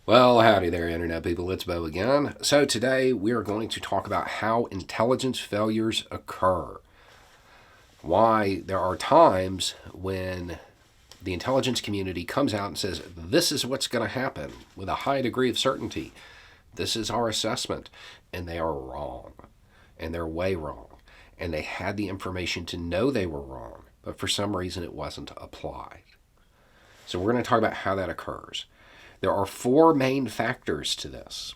Well, howdy there, Internet people. It's Bo again. So, today we are going to talk about how intelligence failures occur. Why there are times when the intelligence community comes out and says, this is what's going to happen with a high degree of certainty. This is our assessment. And they are wrong. And they're way wrong. And they had the information to know they were wrong, but for some reason it wasn't applied. So, we're going to talk about how that occurs. There are four main factors to this.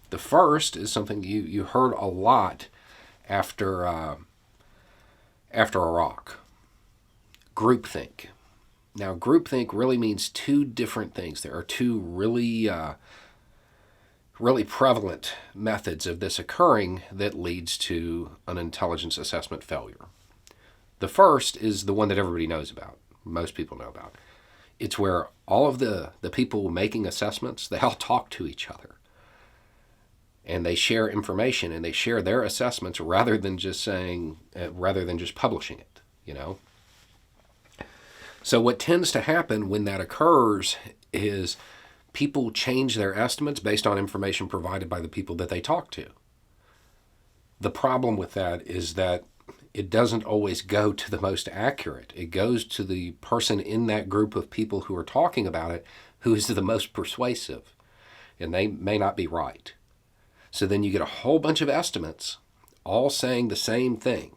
The first is something you heard a lot after Iraq. Groupthink. Now, groupthink really means two different things. There are two really prevalent methods of this occurring that leads to an intelligence assessment failure. The first is the one that everybody knows about, most people know about. It's where all of the people making assessments, they all talk to each other. And they share information and they share their assessments rather than just publishing it, you know. So what tends to happen when that occurs is people change their estimates based on information provided by the people that they talk to. The problem with that is that it doesn't always go to the most accurate. It goes to the person in that group of people who are talking about it who is the most persuasive, and they may not be right. So then you get a whole bunch of estimates all saying the same thing,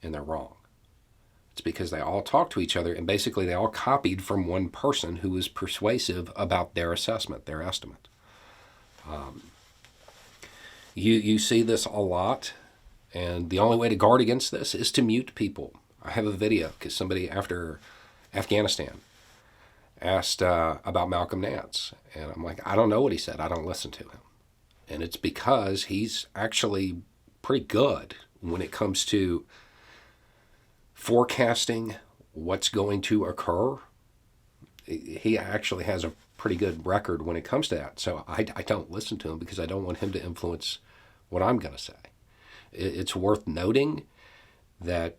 and they're wrong. It's because they all talk to each other, and basically they all copied from one person who was persuasive about their assessment, their estimate. You see this a lot. And the only way to guard against this is to mute people. I have a video because somebody after Afghanistan asked about Malcolm Nance. And I'm like, I don't know what he said. I don't listen to him. And it's because he's actually pretty good when it comes to forecasting what's going to occur. He actually has a pretty good record when it comes to that. So I don't listen to him because I don't want him to influence what I'm going to say. It's worth noting that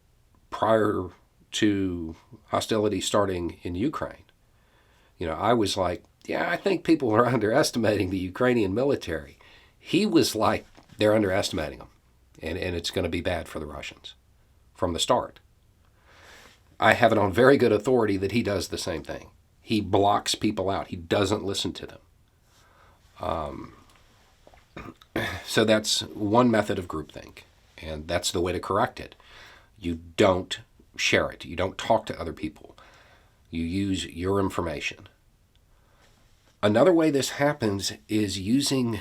prior to hostility starting in Ukraine, I was like, yeah, I think people are underestimating the Ukrainian military. He was like, they're underestimating them, and it's going to be bad for the Russians from the start. I have it on very good authority that he does the same thing. He blocks people out. He doesn't listen to them. So that's one method of groupthink, and that's the way to correct it. You don't share it. You don't talk to other people. You use your information. Another way this happens is using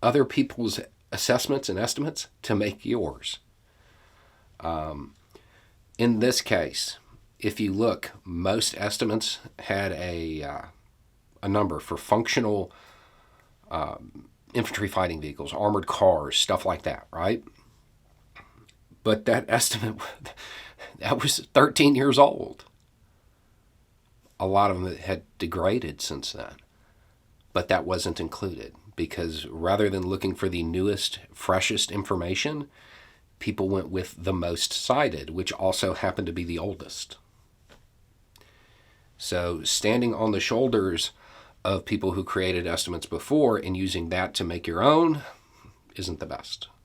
other people's assessments and estimates to make yours. In this case, if you look, most estimates had a number for functional infantry fighting vehicles, armored cars, stuff like that, right? But that estimate, that was 13 years old. A lot of them had degraded since then. But that wasn't included because rather than looking for the newest, freshest information, people went with the most cited, which also happened to be the oldest. So standing on the shoulders of people who created estimates before and using that to make your own isn't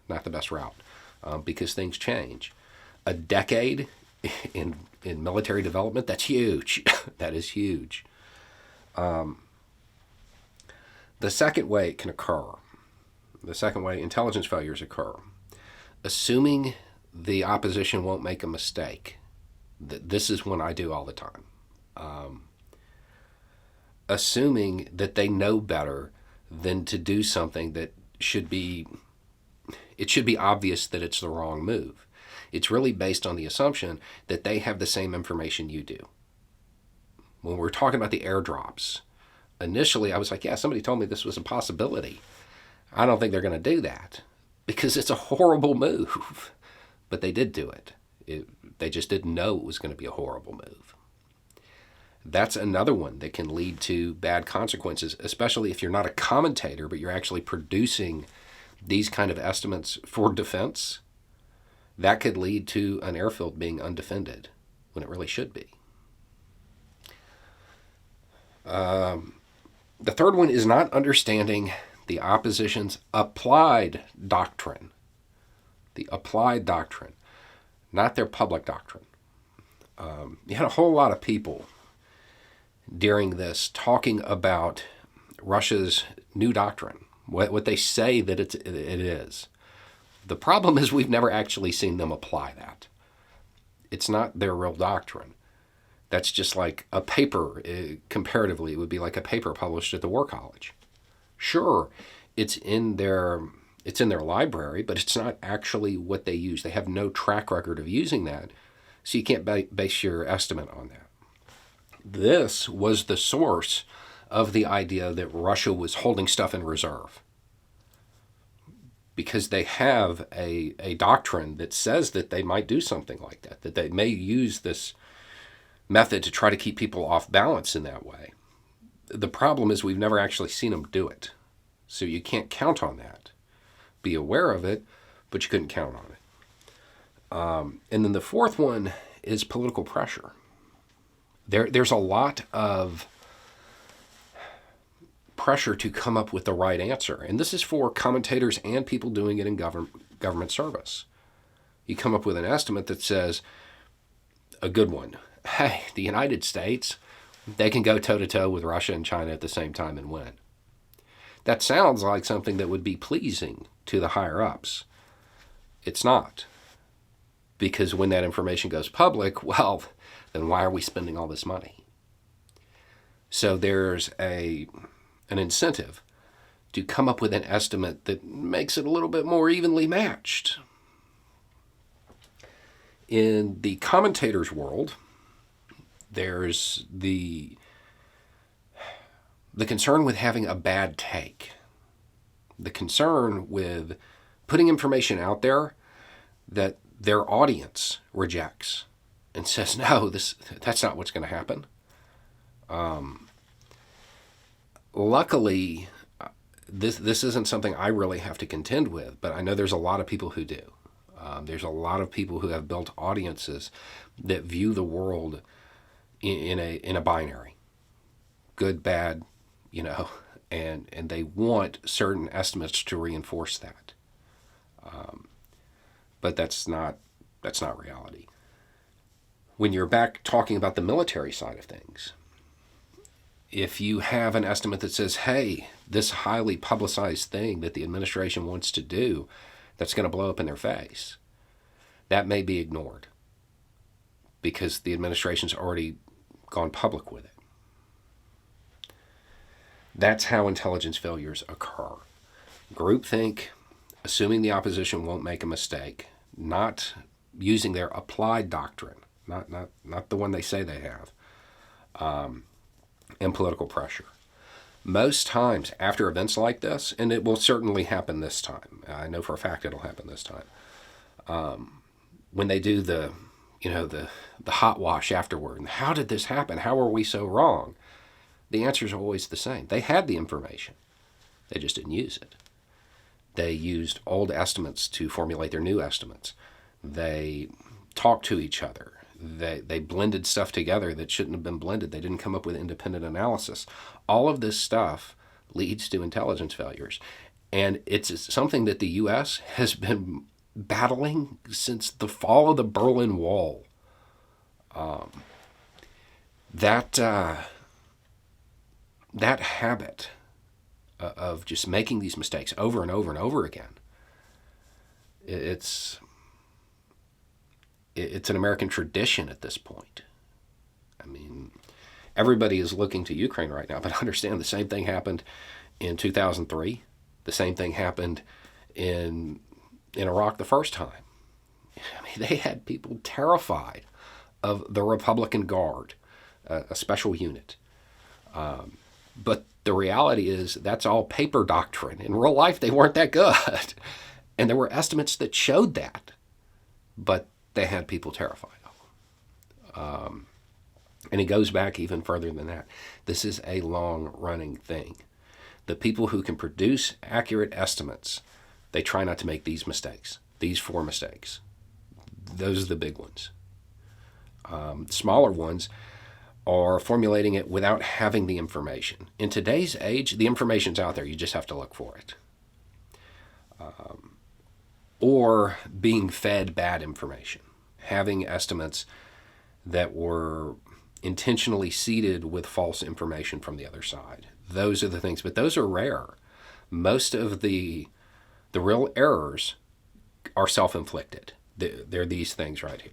not the best route, because things change. A decade in military development, that's huge. That is huge. The second way it can occur, the second way intelligence failures occur, assuming the opposition won't make a mistake. This is one I do all the time. Assuming that they know better than to do something that should be obvious that it's the wrong move. It's really based on the assumption that they have the same information you do. When we're talking about the airdrops, initially I was like, yeah, somebody told me this was a possibility. I don't think they're going to do that because it's a horrible move. But they did do it. They just didn't know it was going to be a horrible move. That's another one that can lead to bad consequences, especially if you're not a commentator, but you're actually producing these kind of estimates for defense. That could lead to an airfield being undefended when it really should be. The third one is not understanding the opposition's applied doctrine. The applied doctrine, not their public doctrine. You had a whole lot of people during this talking about Russia's new doctrine, what they say that it is. The problem is we've never actually seen them apply that. It's not their real doctrine. That's just like a paper. Comparatively, it would be like a paper published at the War College. Sure, it's in their library, but it's not actually what they use. They have no track record of using that, so you can't base your estimate on that. This was the source of the idea that Russia was holding stuff in reserve, because they have a doctrine that says that they might do something like that they may use this method to try to keep people off balance in that way. The problem is we've never actually seen them do it, so you can't count on that. Be aware of it, but you couldn't count on it. And then the fourth one is political pressure. There's a lot of pressure to come up with the right answer, and this is for commentators and people doing it in government service. You come up with an estimate that says, a good one, hey, the United States, they can go toe-to-toe with Russia and China at the same time and win. That sounds like something that would be pleasing to the higher-ups. It's not. Because when that information goes public, well, then why are we spending all this money? So there's an incentive to come up with an estimate that makes it a little bit more evenly matched. In the commentators' world, there's the concern with having a bad take. The concern with putting information out there that their audience rejects and says, no, that's not what's going to happen. Luckily, this isn't something I really have to contend with, but I know there's a lot of people who do. There's a lot of people who have built audiences that view the world in a binary, good, bad, and they want certain estimates to reinforce that. But that's not reality. When you're back talking about the military side of things, if you have an estimate that says, hey, this highly publicized thing that the administration wants to do that's going to blow up in their face, that may be ignored because the administration's already gone public with it. That's how intelligence failures occur. Groupthink, assuming the opposition won't make a mistake, not using their applied doctrine, not the one they say they have, and political pressure. Most times after events like this, and it will certainly happen this time, I know for a fact it'll happen this time, when they do the hot wash afterward, and how did this happen? How are we so wrong? The answer is always the same. They had the information. They just didn't use it. They used old estimates to formulate their new estimates. They talked to each other. They blended stuff together that shouldn't have been blended. They didn't come up with independent analysis. All of this stuff leads to intelligence failures. And it's something that the U.S. has been battling since the fall of the Berlin Wall. That habit of just making these mistakes over and over and over again, it's an American tradition at this point. I mean, everybody is looking to Ukraine right now, but understand the same thing happened in 2003. The same thing happened in Iraq the first time. I mean, they had people terrified of the Republican Guard, a special unit. But the reality is that's all paper doctrine. In real life, they weren't that good. And there were estimates that showed that. But they had people terrified of them. And it goes back even further than that. This is a long-running thing. The people who can produce accurate estimates, they try not to make these mistakes, these 4 mistakes. Those are the big ones. Smaller ones or formulating it without having the information. In today's age, the information's out there. You just have to look for it. Or being fed bad information, having estimates that were intentionally seeded with false information from the other side. Those are the things, but those are rare. Most of the real errors are self-inflicted. They're these things right here.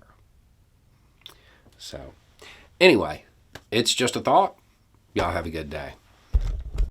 So, anyway, it's just a thought. Y'all have a good day.